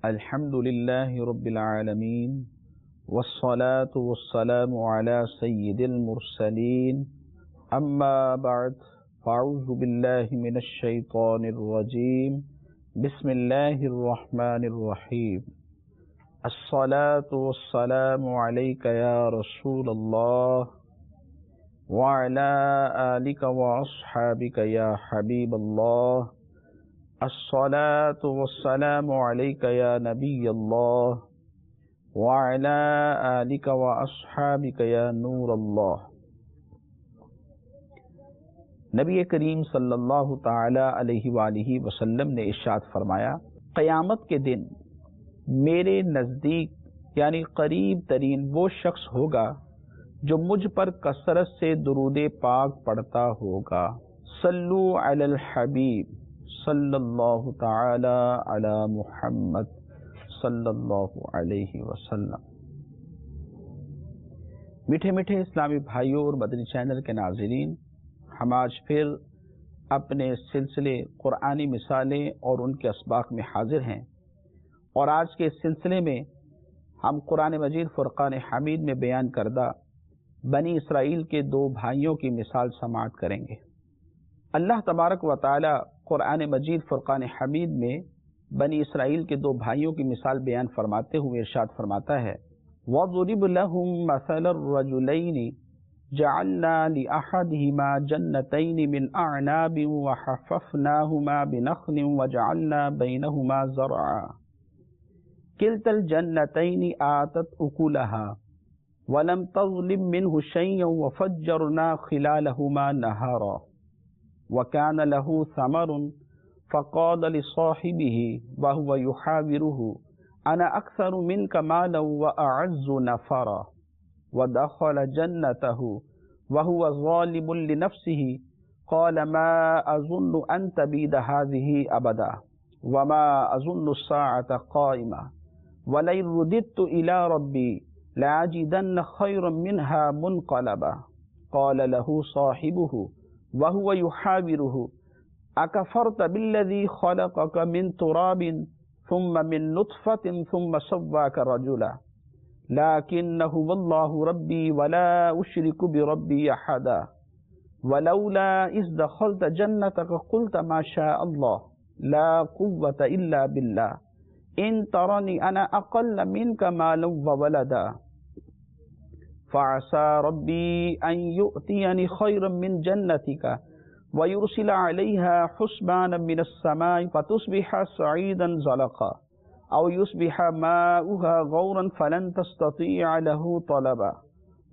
الحمد لله رب العالمين والصلاة والسلام على سيد المرسلين أما بعد فأعوذ بالله من الشيطان الرجيم بسم الله الرحمن الرحيم الصلاة والسلام عليك يا رسول الله وعلى آلك وأصحابك يا حبيب الله الصلاة والسلام عليك يا نبي الله وعلى آلك وأصحابك يا نور الله۔ نبی کریم صلی اللہ تعالی علیہ وآلہ وسلم نے ارشاد فرمایا، قیامت کے دن میرے نزدیک یعنی قریب ترین وہ شخص ہوگا جو مجھ پر کثرت سے درود پاک پڑھتا ہوگا۔ صلو علی الحبیب صلی اللہ تعالی علی محمد صلی اللہ علیہ وسلم۔ میٹھے میٹھے اسلامی بھائیوں اور مدنی چینل کے ناظرین، ہم آج پھر اپنے سلسلے قرآنی مثالیں اور ان کے اسباق میں حاضر ہیں، اور آج کے اس سلسلے میں ہم قرآن مجید فرقان حمید میں بیان کردہ بنی اسرائیل کے دو بھائیوں کی مثال سماعت کریں گے۔ اللہ تبارک و تعالی قرآن مجید فرقان حمید میں بنی اسرائیل کے دو بھائیوں کی مثال بیان فرماتے ہوئے ارشاد فرماتا ہے، وَضْرِبْ لَهُم مَثَلَ الرَّجُلَيْنِ جَعَلْنَا لِأَحَدِهِمَا جَنَّتَيْنِ مِنْ أَعْنَابٍ وَحَفَّفْنَاهُمَا بِنَخْلٍ وَجَعَلْنَا بَيْنَهُمَا زَرْعًا كِلْتَا الْجَنَّتَيْنِ آتَتْ أُكُلَهَا وَلَمْ تَظْلِمْ مِنْهُ شَيْئًا وَفَجَّرْنَا خِلَالَهُمَا نَهَرًا وَكَانَ لَهُ ثَمَرٌ فَقَالَ لِصَاحِبِهِ وَهُوَ يُحَاوِرُهُ أَنَا أَكْثَرُ مِنْكَ مَالًا وَأَعَزُّ نَفَرًا وَدَخَلَ جَنَّتَهُ وَهُوَ ظَالِمٌ لِنَفْسِهِ قَالَ مَا أَظُنُّ أَن تَبِيدَ هَٰذِهِ أَبَدًا وَمَا أَظُنُّ السَّاعَةَ قَائِمَةً وَلَئِن رُّدِدتُّ إِلَىٰ رَبِّي لَأَجِدَنَّ خَيْرًا مِّنْهَا مُنقَلَبًا قَالَ لَهُ صَاحِبُهُ وَهُوَ يُحَاوِرُهُ أَكَفَرْتَ بِالَّذِي خَلَقَكَ مِن تُرَابٍ ثُمَّ مِن نُّطْفَةٍ ثُمَّ سَوَّاكَ رَجُلًا لَكِنَّ هُوَ اللَّهُ رَبِّي وَلَا أُشْرِكُ بِرَبِّي أَحَدًا وَلَوْلَا إِذْ دَخَلْتَ جَنَّتَكَ قُلْتَ مَا شَاءَ اللَّهُ لَا قُوَّةَ إِلَّا بِاللَّهِ إِن تَرَنِي أَنَا أَقَلَّ مِنكَ مَالًا وَوَلَدًا فَعَسَىٰ رَبِّي أَن يُؤْتِيَنِي خَيْرًا مِّن جَنَّتِكَ وَيُرْسِلَ عَلَيْهَا حُسْبَانًا مِّنَ السَّمَاءِ فَتُصْبِحَ صَعِيدًا زَلَقًا أَوْ يُصْبِحَ مَاؤُهَا غَوْرًا فَلَن تَسْتَطِيعَ لَهُ طَلَبًا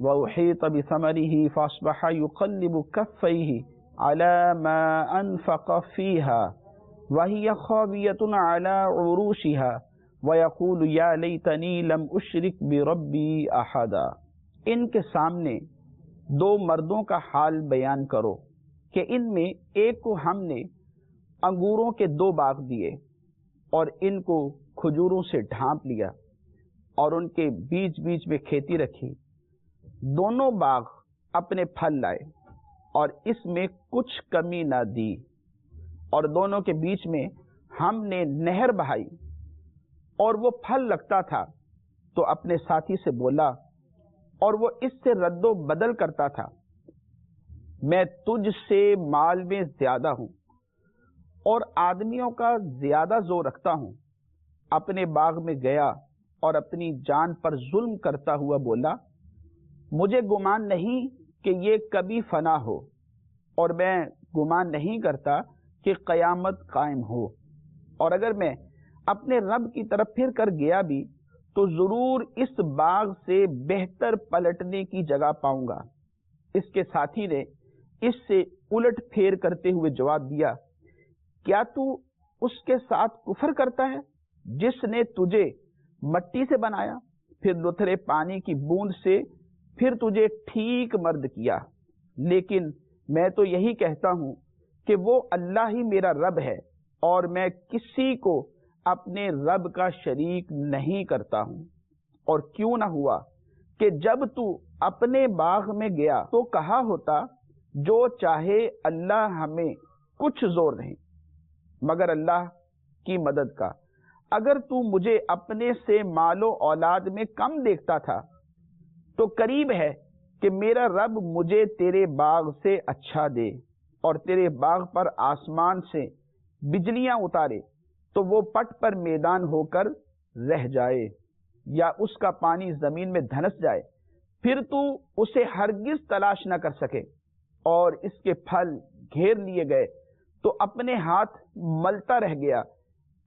وَأُحِيطَ بِثَمَرِهِ فَأَصْبَحَ يُقَلِّبُ كَفَّيْهِ عَلَىٰ مَا أَنفَقَ فِيهَا وَهِيَ خَاوِيَةٌ عَلَىٰ عُرُوشِهَا وَيَقُولُ يَا لَيْتَنِي لَمْ أُشْرِكْ بِرَبِّي أَحَدًا۔ ان کے سامنے دو مردوں کا حال بیان کرو کہ ان میں ایک کو ہم نے انگوروں کے دو باغ دیے اور ان کو کھجوروں سے ڈھانپ لیا اور ان کے بیچ بیچ میں کھیتی رکھی، دونوں باغ اپنے پھل لائے اور اس میں کچھ کمی نہ دی، اور دونوں کے بیچ میں ہم نے نہر بہائی اور وہ پھل لگتا تھا تو اپنے ساتھی سے بولا اور وہ اس سے رد و بدل کرتا تھا، میں تجھ سے مال میں زیادہ ہوں اور آدمیوں کا زیادہ زور رکھتا ہوں۔ اپنے باغ میں گیا اور اپنی جان پر ظلم کرتا ہوا بولا، مجھے گمان نہیں کہ یہ کبھی فنا ہو، اور میں گمان نہیں کرتا کہ قیامت قائم ہو، اور اگر میں اپنے رب کی طرف پھر کر گیا بھی تو ضرور اس باغ سے بہتر پلٹنے کی جگہ پاؤں گا۔ اس کے ساتھی نے اس سے الٹ پھیر کرتے ہوئے جواب دیا، کیا تو اس کے ساتھ کفر کرتا ہے جس نے تجھے مٹی سے بنایا، پھر لتھڑے پانی کی بوند سے پھر تجھے ٹھیک مرد کیا؟ لیکن میں تو یہی کہتا ہوں کہ وہ اللہ ہی میرا رب ہے، اور میں کسی کو اپنے رب کا شریک نہیں کرتا ہوں۔ اور کیوں نہ ہوا کہ جب تو اپنے باغ میں گیا تو کہا ہوتا، جو چاہے اللہ ہمیں کچھ زور نہیں مگر اللہ کی مدد کا، اگر تو مجھے اپنے سے مال و اولاد میں کم دیکھتا تھا تو قریب ہے کہ میرا رب مجھے تیرے باغ سے اچھا دے اور تیرے باغ پر آسمان سے بجلیاں اتارے تو وہ پٹ پر میدان ہو کر رہ جائے یا اس کا پانی زمین میں دھنس جائے، پھر تو اسے ہرگز تلاش نہ کر سکے، اور اس کے پھل گھیر لیے گئے تو اپنے ہاتھ ملتا رہ گیا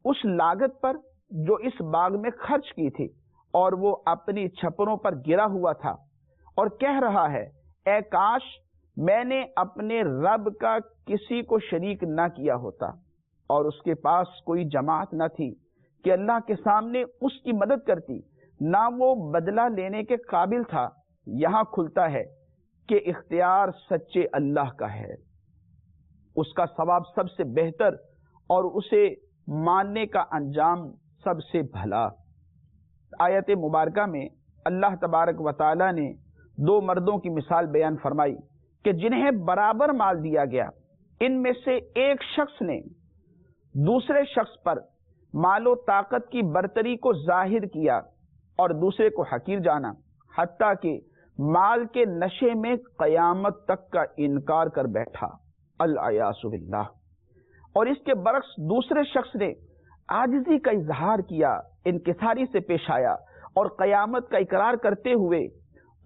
اس لاگت پر جو اس باغ میں خرچ کی تھی، اور وہ اپنی چھپروں پر گرا ہوا تھا اور کہہ رہا ہے، اے کاش میں نے اپنے رب کا کسی کو شریک نہ کیا ہوتا۔ اور اس کے پاس کوئی جماعت نہ تھی کہ اللہ کے سامنے اس کی مدد کرتی، نہ وہ بدلہ لینے کے قابل تھا۔ یہاں کھلتا ہے کہ اختیار سچے اللہ کا ہے، اس کا ثواب سب سے بہتر اور اسے ماننے کا انجام سب سے بھلا۔ آیت مبارکہ میں اللہ تبارک و تعالی نے دو مردوں کی مثال بیان فرمائی کہ جنہیں برابر مال دیا گیا، ان میں سے ایک شخص نے دوسرے شخص پر مال و طاقت کی برتری کو ظاہر کیا اور دوسرے کو حقیر جانا، حتیٰ کہ مال کے نشے میں قیامت تک کا انکار کر بیٹھا، العیاذ باللہ۔ اور اس کے برعکس دوسرے شخص نے عاجزی کا اظہار کیا، انکساری سے پیش آیا اور قیامت کا اقرار کرتے ہوئے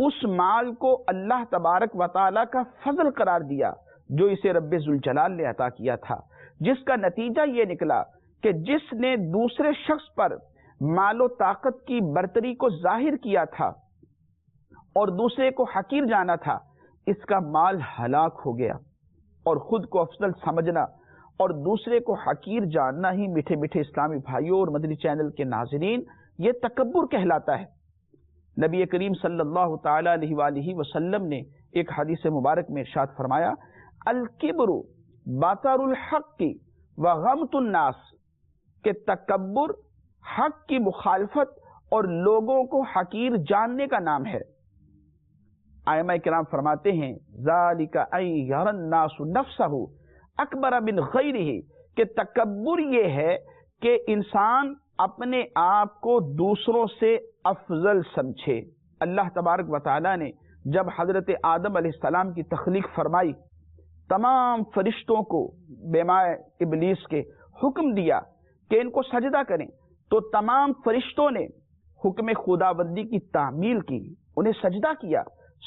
اس مال کو اللہ تبارک و تعالی کا فضل قرار دیا جو اسے رب ذوالجلال نے عطا کیا تھا، جس کا نتیجہ یہ نکلا کہ جس نے دوسرے شخص پر مال و طاقت کی برتری کو ظاہر کیا تھا اور دوسرے کو حقیر جانا تھا، اس کا مال ہلاک ہو گیا۔ اور خود کو افضل سمجھنا اور دوسرے کو حقیر جاننا ہی میٹھے میٹھے اسلامی بھائیوں اور مدنی چینل کے ناظرین یہ تکبر کہلاتا ہے۔ نبی کریم صلی اللہ تعالی علیہ وآلہ وسلم نے ایک حدیث مبارک میں ارشاد فرمایا، الکبر بطر الحق وغمط الناس، کہ تکبر حق کی مخالفت اور لوگوں کو حقیر جاننے کا نام ہے۔ ائمہ کرام فرماتے ہیں، ذالک ان یری الناس نفسہ اکبر من غیرہ، کہ تکبر یہ ہے کہ انسان اپنے آپ کو دوسروں سے افضل سمجھے۔ اللہ تبارک و تعالی نے جب حضرت آدم علیہ السلام کی تخلیق فرمائی، تمام فرشتوں کو بیمائے ابلیس کے حکم دیا کہ ان کو سجدہ کریں، تو تمام فرشتوں نے حکم خداوندی کی تعمیل کی، انہیں سجدہ کیا۔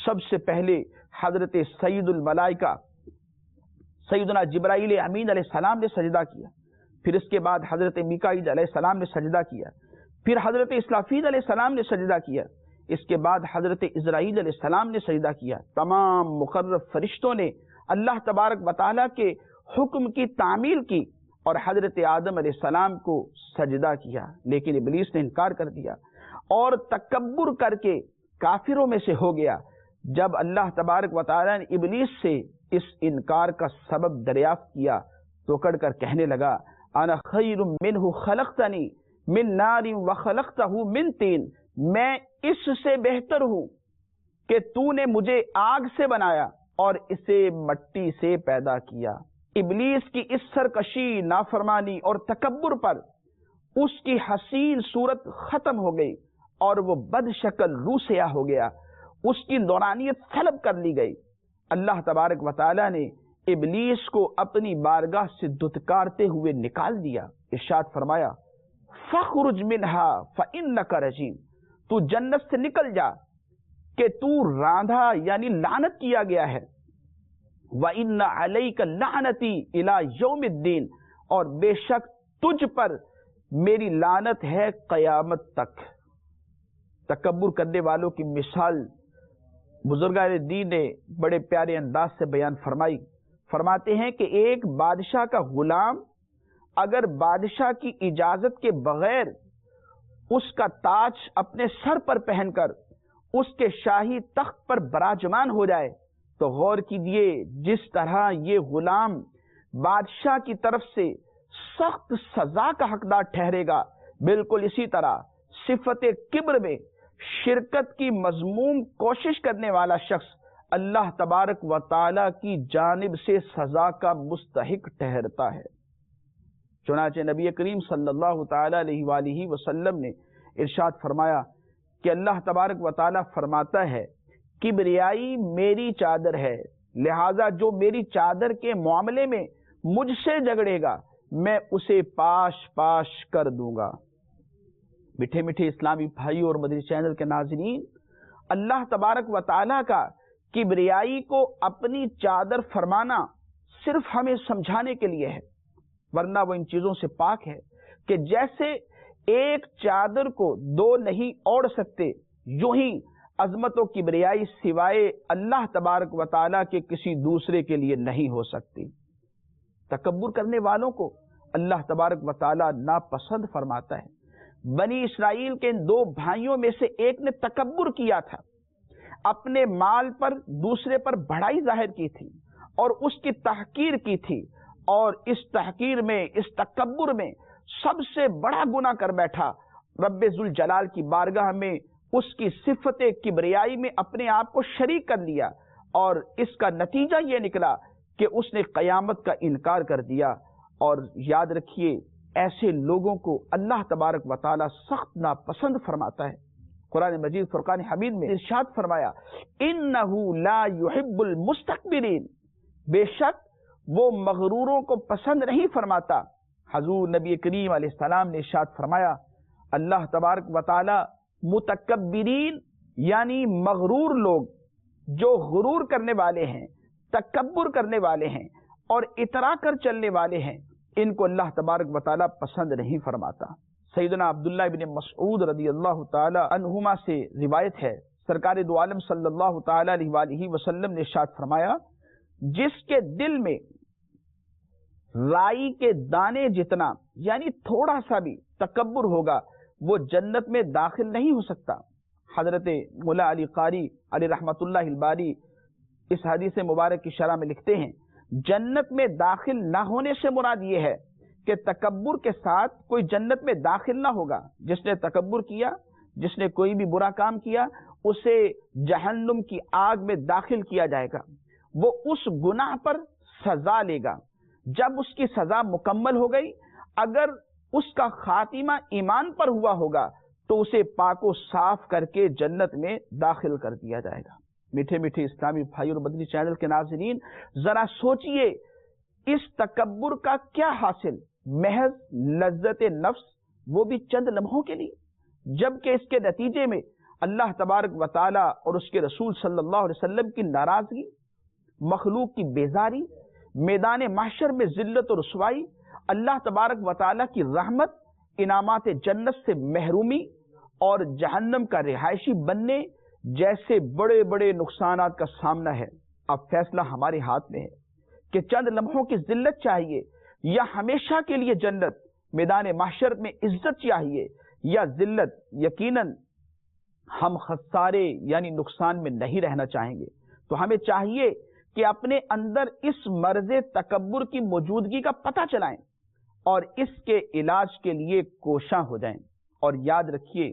سب سے پہلے حضرت سید الملائکہ سیدنا جبرائیل امین علیہ السلام نے سجدہ کیا، پھر اس کے بعد حضرت میکائیل علیہ السلام نے سجدہ کیا، پھر حضرت اسرافیل علیہ السلام نے سجدہ کیا، اس کے بعد حضرت اسرائیل علیہ السلام نے سجدہ کیا۔ تمام مقرب فرشتوں نے اللہ تبارک و تعالیٰ کے حکم کی تعمیل کی اور حضرت آدم علیہ السلام کو سجدہ کیا، لیکن ابلیس نے انکار کر دیا اور تکبر کر کے کافروں میں سے ہو گیا۔ جب اللہ تبارک و تعالیٰ نے ابلیس سے اس انکار کا سبب دریافت کیا تو کڑ کر کہنے لگا، انا خیر منہ خلقتنی من نار وخلقتہ من طین، میں اس سے بہتر ہوں کہ تو نے مجھے آگ سے بنایا اور اسے مٹی سے پیدا کیا۔ ابلیس کی اس سرکشی، نافرمانی اور تکبر پر اس کی حسین صورت ختم ہو گئی اور وہ بد شکل روح سیاہ ہو گیا، اس کی نورانیت سلب کر لی گئی۔ اللہ تبارک و تعالیٰ نے ابلیس کو اپنی بارگاہ سے دھتکارتے ہوئے نکال دیا، ارشاد فرمایا، فَخْرُجْ مِنْهَا فَإِنَّكَ رَجِيمٌ، تو جنت سے نکل جا کہ تو راندھا یعنی لعنت کیا گیا ہے۔ وَإِنَّ عَلَيْكَ لَعْنَتِي إِلَى يَوْمِ الدِّينِ، اور بے شک تجھ پر میری لعنت ہے قیامت تک۔ تکبر کرنے والوں کی مثال بزرگان دین نے بڑے پیارے انداز سے بیان فرمائی۔ فرماتے ہیں کہ ایک بادشاہ کا غلام اگر بادشاہ کی اجازت کے بغیر اس کا تاج اپنے سر پر پہن کر اس کے شاہی تخت پر براجمان ہو جائے تو غور کیجیے، جس طرح یہ غلام بادشاہ کی طرف سے سخت سزا کا حقدار ٹھہرے گا، بالکل اسی طرح صفت کبر میں شرکت کی مذموم کوشش کرنے والا شخص اللہ تبارک و تعالی کی جانب سے سزا کا مستحق ٹھہرتا ہے۔ چنانچہ نبی کریم صلی اللہ تعالی علیہ وآلہ وسلم نے ارشاد فرمایا کہ اللہ تبارک و تعالی فرماتا ہے کبریائی میری چادر ہے، لہذا جو میری چادر کے معاملے میں مجھ سے جھگڑے گا میں اسے پاش پاش کر دوں گا۔ میٹھے میٹھے اسلامی بھائی اور مدنی چینل کے ناظرین، اللہ تبارک و تعالی کا کبریائی کو اپنی چادر فرمانا صرف ہمیں سمجھانے کے لیے ہے، ورنہ وہ ان چیزوں سے پاک ہے کہ جیسے ایک چادر کو دو نہیں اوڑھ سکتے، یوں ہی عظمت و کبریائی سوائے اللہ تبارک و تعالیٰ کے کسی دوسرے کے لیے نہیں ہو سکتی۔ تکبر کرنے والوں کو اللہ تبارک و تعالیٰ ناپسند فرماتا ہے۔ بنی اسرائیل کے ان دو بھائیوں میں سے ایک نے تکبر کیا تھا، اپنے مال پر دوسرے پر بڑائی ظاہر کی تھی اور اس کی تحقیر کی تھی، اور اس تحقیر میں، اس تکبر میں سب سے بڑا گناہ کر بیٹھا، رب ذوالجلال کی بارگاہ میں اس کی صفت کبریائی میں اپنے آپ کو شریک کر لیا، اور اس کا نتیجہ یہ نکلا کہ اس نے قیامت کا انکار کر دیا۔ اور یاد رکھیے ایسے لوگوں کو اللہ تبارک و تعالی سخت ناپسند فرماتا ہے۔ قرآن مجید فرقان حمید میں ارشاد فرمایا انہ لا یحب المستکبرین، بے شک وہ مغروروں کو پسند نہیں فرماتا۔ حضور نبی کریم علیہ السلام نے ارشاد فرمایا اللہ تبارک و تعالی متکبرین یعنی مغرور لوگ جو غرور کرنے والے ہیں، تکبر کرنے والے ہیں اور اترا کر چلنے والے ہیں، ان کو اللہ تبارک و تعالی پسند نہیں فرماتا۔ سیدنا عبداللہ ابن مسعود رضی اللہ تعالی عنہما سے روایت ہے، سرکار دو عالم صلی اللہ تعالی علیہ وآلہ وسلم نے ارشاد فرمایا جس کے دل میں رائی کے دانے جتنا یعنی تھوڑا سا بھی تکبر ہوگا وہ جنت میں داخل نہیں ہو سکتا۔ حضرت مولا علی قاری علی رحمت اللہ الباری اس حدیث مبارک کی شرح میں لکھتے ہیں جنت میں داخل نہ ہونے سے مراد یہ ہے کہ تکبر کے ساتھ کوئی جنت میں داخل نہ ہوگا۔ جس نے تکبر کیا، جس نے کوئی بھی برا کام کیا، اسے جہنم کی آگ میں داخل کیا جائے گا، وہ اس گناہ پر سزا لے گا۔ جب اس کی سزا مکمل ہو گئی، اگر اس کا خاتمہ ایمان پر ہوا ہوگا تو اسے پاک و صاف کر کے جنت میں داخل کر دیا جائے گا۔ میٹھے میٹھے اسلامی بھائی اور مدنی چینل کے ناظرین، ذرا سوچئے اس تکبر کا کیا حاصل؟ محض لذت نفس، وہ بھی چند لمحوں کے لیے، جبکہ اس کے نتیجے میں اللہ تبارک و تعالی اور اس کے رسول صلی اللہ علیہ وسلم کی ناراضگی، مخلوق کی بیزاری، میدان محشر میں ذلت و رسوائی، اللہ تبارک و تعالی کی رحمت، انعامات جنت سے محرومی اور جہنم کا رہائشی بننے جیسے بڑے بڑے نقصانات کا سامنا ہے۔ اب فیصلہ ہمارے ہاتھ میں ہے کہ چند لمحوں کی ذلت چاہیے یا ہمیشہ کے لیے جنت، میدان محشر میں عزت چاہیے یا ذلت۔ یقیناً ہم خسارے یعنی نقصان میں نہیں رہنا چاہیں گے، تو ہمیں چاہیے کہ اپنے اندر اس مرض تکبر کی موجودگی کا پتہ چلائیں اور اس کے علاج کے لیے کوشاں ہو جائیں۔ اور یاد رکھیے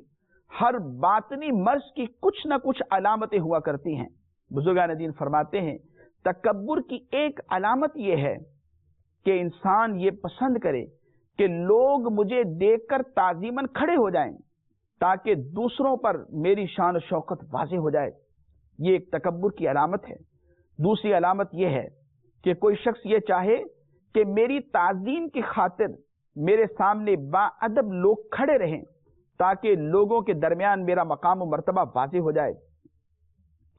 ہر باطنی مرض کی کچھ نہ کچھ علامتیں ہوا کرتی ہیں۔ بزرگان دین فرماتے ہیں تکبر کی ایک علامت یہ ہے کہ انسان یہ پسند کرے کہ لوگ مجھے دیکھ کر تعظیماً کھڑے ہو جائیں تاکہ دوسروں پر میری شان و شوکت واضح ہو جائے، یہ ایک تکبر کی علامت ہے۔ دوسری علامت یہ ہے کہ کوئی شخص یہ چاہے کہ میری تعظیم کی خاطر میرے سامنے باادب لوگ کھڑے رہیں تاکہ لوگوں کے درمیان میرا مقام و مرتبہ واضح ہو جائے۔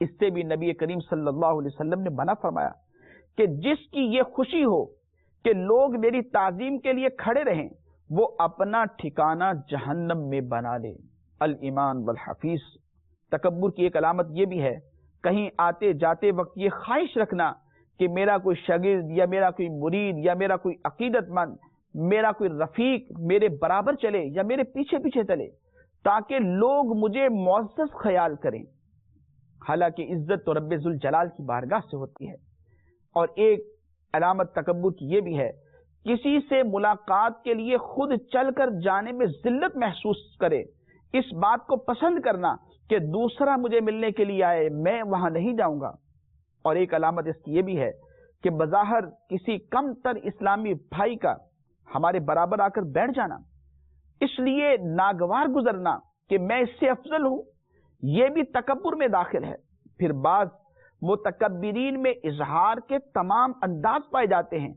اس سے بھی نبی کریم صلی اللہ علیہ وسلم نے منع فرمایا کہ جس کی یہ خوشی ہو کہ لوگ میری تعظیم کے لیے کھڑے رہیں وہ اپنا ٹھکانہ جہنم میں بنا لے۔ الایمان والحفیظ۔ تکبر کی ایک علامت یہ بھی ہے کہیں آتے جاتے وقت یہ خواہش رکھنا کہ میرا کوئی شاگرد یا میرا کوئی مرید یا میرا کوئی عقیدت مند، میرا کوئی رفیق میرے برابر چلے یا میرے پیچھے پیچھے چلے تاکہ لوگ مجھے معزز خیال کریں، حالانکہ عزت تو رب ذوالجلال کی بارگاہ سے ہوتی ہے۔ اور ایک علامت تکبر کی یہ بھی ہے کسی سے ملاقات کے لیے خود چل کر جانے میں ذلت محسوس کرے، اس بات کو پسند کرنا کہ دوسرا مجھے ملنے کے لیے آئے میں وہاں نہیں جاؤں گا۔ اور ایک علامت اس کی یہ بھی ہے کہ بظاہر کسی کم تر اسلامی بھائی کا ہمارے برابر آ کر بیٹھ جانا، اس لیے ناگوار گزرنا کہ میں اس سے افضل ہوں، یہ بھی تکبر میں داخل ہے۔ پھر بعض متکبرین میں اظہار کے تمام انداز پائے جاتے ہیں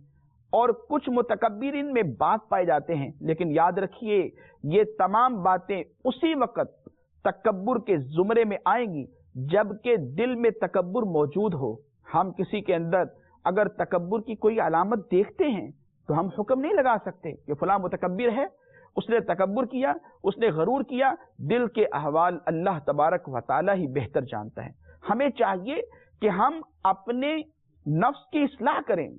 اور کچھ متکبرین میں بات پائے جاتے ہیں، لیکن یاد رکھیے یہ تمام باتیں اسی وقت تکبر کے زمرے میں آئیں گی جبکہ دل میں تکبر موجود ہو۔ ہم کسی کے اندر اگر تکبر کی کوئی علامت دیکھتے ہیں تو ہم حکم نہیں لگا سکتے کہ فلاں متکبر ہے، اس نے تکبر کیا، اس نے غرور کیا۔ دل کے احوال اللہ تبارک و تعالی ہی بہتر جانتا ہے۔ ہمیں چاہیے کہ ہم اپنے نفس کی اصلاح کریں،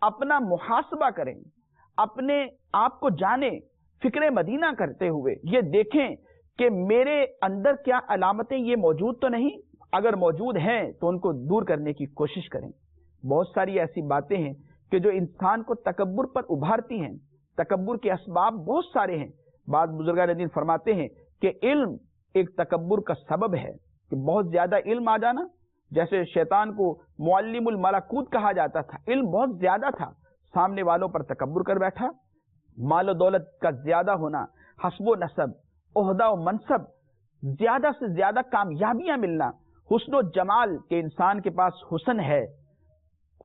اپنا محاسبہ کریں، اپنے آپ کو جانیں، فکر مدینہ کرتے ہوئے یہ دیکھیں کہ میرے اندر کیا علامتیں یہ موجود تو نہیں، اگر موجود ہیں تو ان کو دور کرنے کی کوشش کریں۔ بہت ساری ایسی باتیں ہیں کہ جو انسان کو تکبر پر ابھارتی ہیں۔ تکبر کے اسباب بہت سارے ہیں۔ بعض بزرگان دین فرماتے ہیں کہ علم ایک تکبر کا سبب ہے، کہ بہت زیادہ علم آ جانا، جیسے شیطان کو معلم الملکوت کہا جاتا تھا، علم بہت زیادہ تھا، سامنے والوں پر تکبر کر بیٹھا۔ مال و دولت کا زیادہ ہونا، حسب و نسب، عہدہ و منصب، زیادہ سے زیادہ کامیابیاں ملنا، حسن و جمال کہ انسان کے پاس حسن ہے،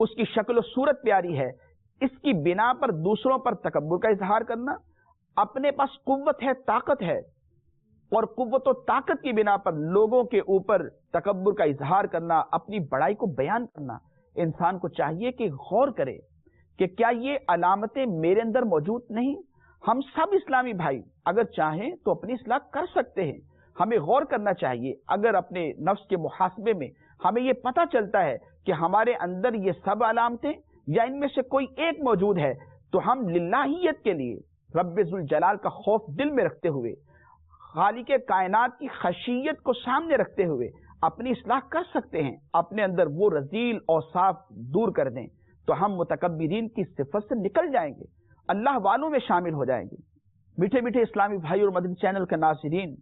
اس کی شکل و صورت پیاری ہے، اس کی بنا پر دوسروں پر تکبر کا اظہار کرنا۔ اپنے پاس قوت ہے، طاقت ہے، اور قوت و طاقت کی بنا پر لوگوں کے اوپر تکبر کا اظہار کرنا، اپنی بڑائی کو بیان کرنا۔ انسان کو چاہیے کہ غور کرے کہ کیا یہ علامتیں میرے اندر موجود نہیں؟ ہم سب اسلامی بھائی اگر چاہیں تو اپنی اصلاح کر سکتے ہیں۔ ہمیں غور کرنا چاہیے۔ اگر اپنے نفس کے محاسبے میں ہمیں یہ پتہ چلتا ہے کہ ہمارے اندر یہ سب علامتیں یا ان میں سے کوئی ایک موجود ہے، تو ہم للہیت کے لیے رب ذوالجلال کا خوف دل میں رکھتے ہوئے، خالق کائنات کی خشیت کو سامنے رکھتے ہوئے اپنی اصلاح کر سکتے ہیں، اپنے اندر وہ رذیل اوصاف دور کر دیں تو ہم متکبرین کی صفت سے نکل جائیں گے، اللہ والوں میں شامل ہو جائیں گے۔ میٹھے میٹھے اسلامی بھائی اور مدنی چینل کے ناظرین،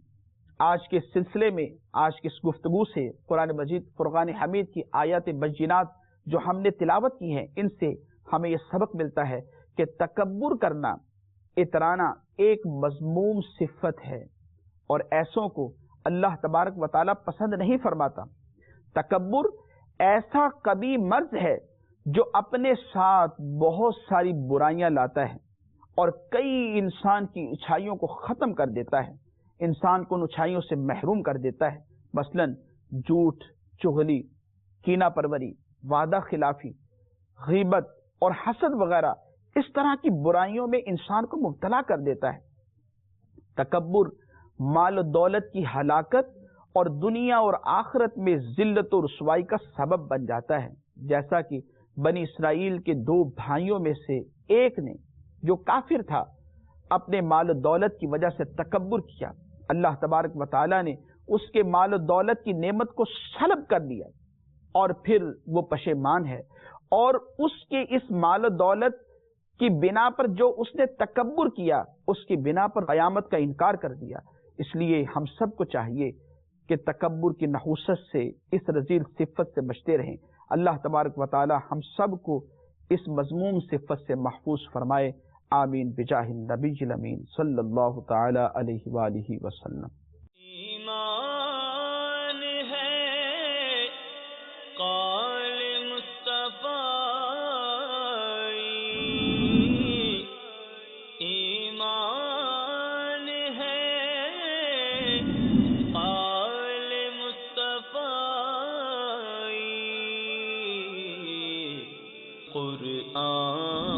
آج کے سلسلے میں، آج کی اس گفتگو سے قرآن مجید فرقان حمید کی آیات بینات جو ہم نے تلاوت کی ہیں، ان سے ہمیں یہ سبق ملتا ہے کہ تکبر کرنا، اترانا ایک مذموم صفت ہے اور ایسوں کو اللہ تبارک و تعالی پسند نہیں فرماتا۔ تکبر ایسا کبھی مرض ہے جو اپنے ساتھ بہت ساری برائیاں لاتا ہے اور کئی انسان کی اچھائیوں کو ختم کر دیتا ہے، انسان کو ان اچھائیوں سے محروم کر دیتا ہے۔ مثلا جھوٹ، چغلی، کینہ پروری، وعدہ خلافی، غیبت اور حسد وغیرہ اس طرح کی برائیوں میں انسان کو مبتلا کر دیتا ہے۔ تکبر مال و دولت کی ہلاکت اور دنیا اور آخرت میں ذلت و رسوائی کا سبب بن جاتا ہے، جیسا کہ بنی اسرائیل کے دو بھائیوں میں سے ایک نے جو کافر تھا اپنے مال و دولت کی وجہ سے تکبر کیا، اللہ تبارک و تعالی نے اس کے مال و دولت کی نعمت کو سلب کر دیا اور پھر وہ پشیمان ہے، اور اس کے اس مال و دولت کی بنا پر جو اس نے تکبر کیا، اس کی بنا پر قیامت کا انکار کر دیا۔ اس لیے ہم سب کو چاہیے کہ تکبر کی نحوست سے، اس رذیل صفت سے بچتے رہیں۔ اللہ تبارک و تعالی ہم سب کو اس مذموم صفت سے محفوظ فرمائے، آمین بجاہ النبی الامین صلی اللہ تعالی علیہ وآلہ وسلم۔ ایمان ہے قول مصطفیٰ، ایمان ہے قول مصطفیٰ، قرآن